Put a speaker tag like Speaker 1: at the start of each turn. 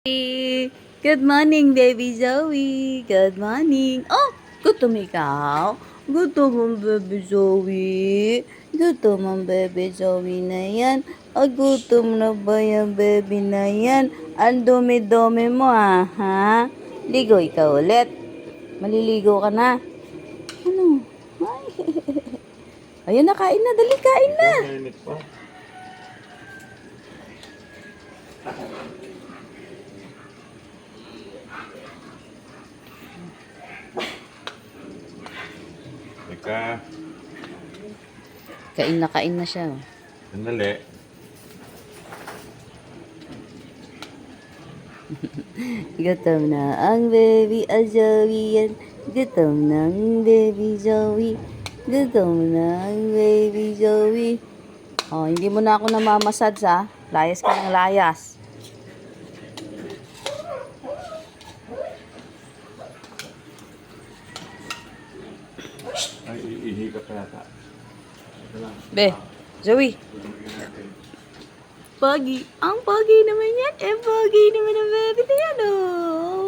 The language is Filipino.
Speaker 1: Good morning, baby Zoe. Good morning. Oh, gutom ikaw? Gutom ang baby Zoe. Gutom ang baby Zoe na yan. Gutom na ba yung baby na yan? Ang dumi-dumi mo ha? Ligo ikaw ulit. Maliligo ka na. Ano? Ay. Ayun na, kain na. Dali, kain na.
Speaker 2: Teka,
Speaker 1: Kain na siya.
Speaker 2: sandali.
Speaker 1: Gutom na ang baby Zoe yan. Gutom na ang baby Zoe. Gutom na ang baby Zoe. Oh, hindi mo na ako namamassage ha. Layas ka ng layas.
Speaker 2: Ay, iihi ka pa yata.
Speaker 1: Be, Zoe. Pogi. Ang pogi naman yan. Pogi naman ang baby na yan oh.